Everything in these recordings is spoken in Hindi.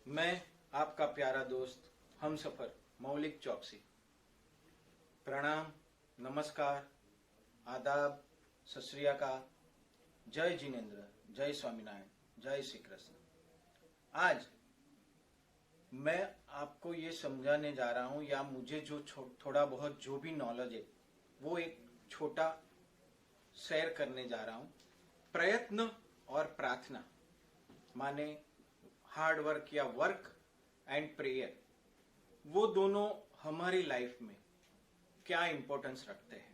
मैं आपका प्यारा दोस्त हमसफर मौलिक चौकसी। प्रणाम, नमस्कार, आदाब, सत श्री अकाल, जय जिनेन्द्र, जय स्वामीनारायण, जय श्री कृष्ण। आज मैं आपको ये समझाने जा रहा हूं, या मुझे जो थोड़ा बहुत जो भी नॉलेज है वो एक छोटा शेयर करने जा रहा हूं। प्रयत्न और प्रार्थना माने हार्ड वर्क या वर्क एंड प्रेयर, वो दोनों हमारी लाइफ में क्या इंपॉर्टेंस रखते हैं।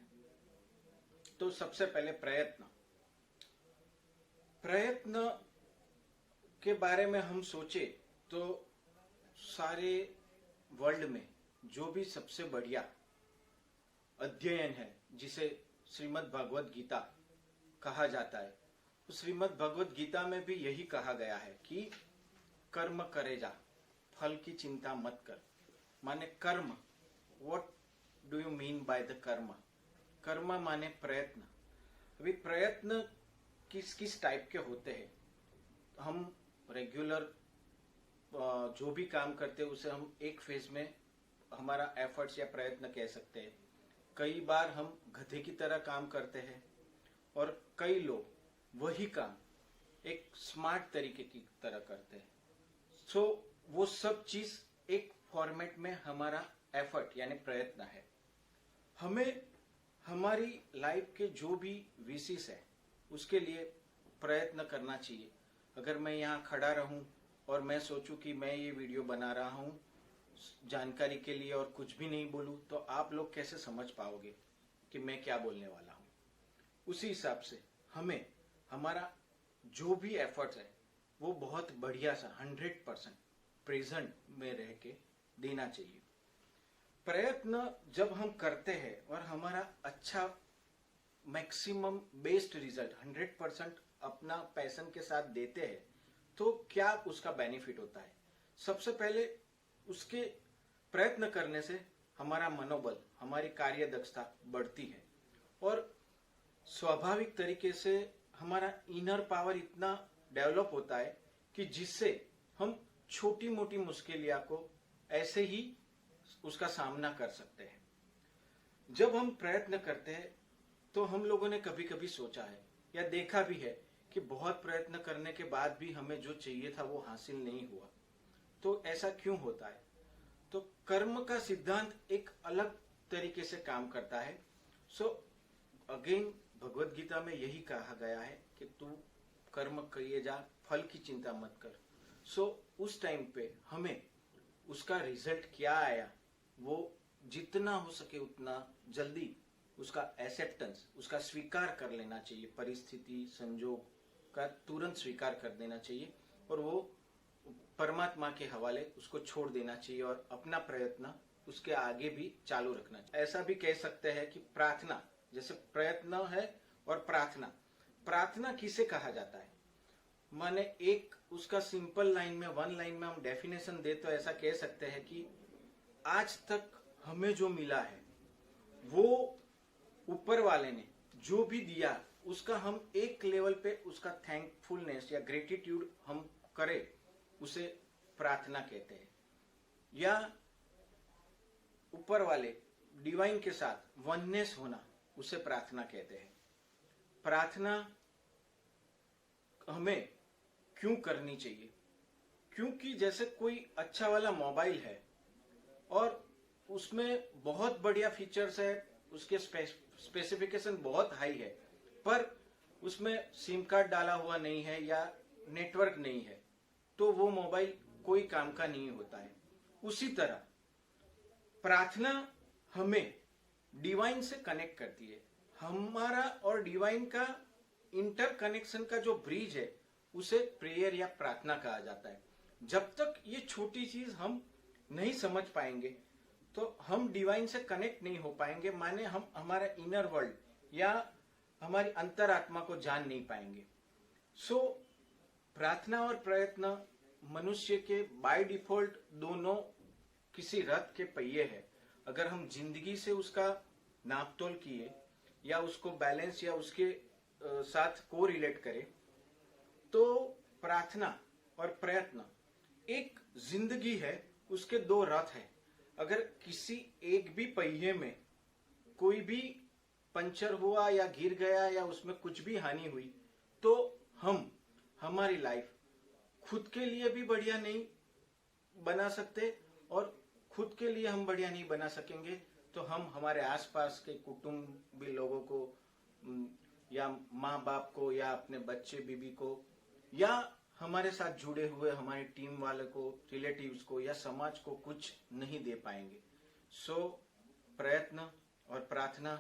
तो सबसे पहले प्रयत्न के बारे में हम सोचे तो सारे वर्ल्ड में जो भी सबसे बढ़िया अध्ययन है जिसे श्रीमद् भगवद गीता कहा जाता है, तो श्रीमद् भगवद गीता में भी यही कहा गया है कि कर्म करे जा, फल की चिंता मत कर। माने कर्म, what do you mean by the कर्म? कर्म माने प्रयत्न। अभी प्रयत्न किस किस टाइप के होते हैं? हम रेगुलर जो भी काम करते हैं उसे हम एक फेज में हमारा एफर्ट्स या प्रयत्न कह सकते हैं। कई बार हम गधे की तरह काम करते हैं और कई लोग वही काम एक स्मार्ट तरीके की तरह करते हैं। सो वो सब चीज एक फॉर्मेट में हमारा एफर्ट यानी प्रयत्न है। हमें हमारी लाइफ के जो भी विशेष है उसके लिए प्रयत्न करना चाहिए। अगर मैं यहाँ खड़ा रहूं और मैं सोचूं कि मैं ये वीडियो बना रहा हूं जानकारी के लिए और कुछ भी नहीं बोलूं, तो आप लोग कैसे समझ पाओगे कि मैं क्या बोलने वाला हूं? उसी हिसाब से हमें हमारा जो भी एफर्ट्स है वो बहुत बढ़िया सा 100% प्रेजेंट में रह के देना चाहिए। प्रयत्न जब हम करते हैं और हमारा अच्छा मैक्सिमम बेस्ट रिजल्ट 100% अपना पैशन के साथ देते हैं, तो क्या उसका बेनिफिट होता है? सबसे पहले उसके प्रयत्न करने से हमारा मनोबल, हमारी कार्य दक्षता बढ़ती है और स्वाभाविक तरीके से हमारा इनर पावर इतना डेवलप होता है कि जिससे हम छोटी मोटी मुश्किलियों को ऐसे ही उसका सामना कर सकते हैं। जब हम प्रयत्न करते हैं तो हम लोगों ने कभी कभी सोचा है या देखा भी है कि बहुत प्रयत्न करने के बाद भी हमें जो चाहिए था वो हासिल नहीं हुआ। तो ऐसा क्यों होता है? तो कर्म का सिद्धांत एक अलग तरीके से काम करता है। सो अगेन भगवत गीता में यही कहा गया है कि तू कर्म किए जा, फल की चिंता मत कर। सो उस टाइम पे हमें उसका रिजल्ट क्या आया वो जितना हो सके उतना जल्दी उसका एक्सेप्टेंस, उसका स्वीकार कर लेना चाहिए। परिस्थिति संजोग का तुरंत स्वीकार कर देना चाहिए और वो परमात्मा के हवाले उसको छोड़ देना चाहिए और अपना प्रयत्न उसके आगे भी चालू रखना चाहिए। ऐसा भी कह सकते हैं कि प्रार्थना, जैसे प्रयत्न है और प्रार्थना किसे कहा जाता है? माने एक उसका सिंपल लाइन में, वन लाइन में हम डेफिनेशन दे तो ऐसा कह सकते हैं कि आज तक हमें जो मिला है वो ऊपर वाले ने जो भी दिया उसका हम एक लेवल पे उसका थैंकफुलनेस या ग्रेटिट्यूड हम करें, उसे प्रार्थना कहते हैं। या ऊपर वाले डिवाइन के साथ वननेस होना, उसे प्रार्थना कहते हैं। प्रार्थना हमें क्यों करनी चाहिए? क्योंकि जैसे कोई अच्छा वाला मोबाइल है और उसमें बहुत बढ़िया फीचर्स है, उसके स्पेसिफिकेशन बहुत हाई है, पर उसमें सिम कार्ड डाला हुआ नहीं है या नेटवर्क नहीं है, तो वो मोबाइल कोई काम का नहीं होता है। उसी तरह प्रार्थना हमें डिवाइन से कनेक्ट करती है। हमारा और डिवाइन का इंटर कनेक्शन का जो ब्रिज है उसे प्रेयर या प्रार्थना कहा जाता है। जब तक ये छोटी चीज हम नहीं समझ पाएंगे तो हम डिवाइन से कनेक्ट नहीं हो पाएंगे। माने हम हमारा इनर वर्ल्ड या हमारी अंतरात्मा को जान नहीं पाएंगे। सो प्रार्थना और प्रयत्न मनुष्य के बाय डिफॉल्ट दोनों किसी रथ के पहिए है। अगर हम जिंदगी से उसका नापतोल किए या उसको बैलेंस या उसके साथ को रिलेट करें तो प्रार्थना और प्रयत्न एक जिंदगी है उसके दो रथ है। अगर किसी एक भी पहिए में कोई भी पंचर हुआ या गिर गया या उसमें कुछ भी हानि हुई तो हमारी लाइफ खुद के लिए भी बढ़िया नहीं बना सकते, और खुद के लिए हम बढ़िया नहीं बना सकेंगे तो हम हमारे आसपास के कुटुंबी लोगों को या माँ बाप को या अपने बच्चे बीबी को या हमारे साथ जुड़े हुए हमारी टीम वाले को, रिलेटिव्स को या समाज को कुछ नहीं दे पाएंगे। सो प्रयत्न और प्रार्थना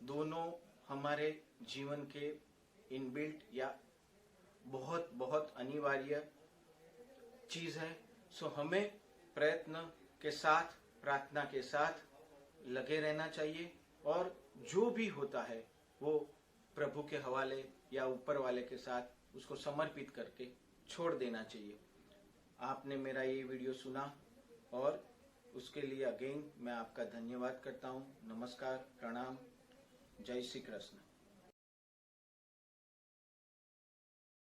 दोनों हमारे जीवन के इनबिल्ट या बहुत बहुत अनिवार्य चीज है। सो हमें प्रयत्न के साथ, प्रार्थना के साथ लगे रहना चाहिए, और जो भी होता है वो प्रभु के हवाले या ऊपर वाले के साथ उसको समर्पित करके छोड़ देना चाहिए। आपने मेरा ये वीडियो सुना और उसके लिए अगेन मैं आपका धन्यवाद करता हूँ। नमस्कार, प्रणाम, जय श्री कृष्ण।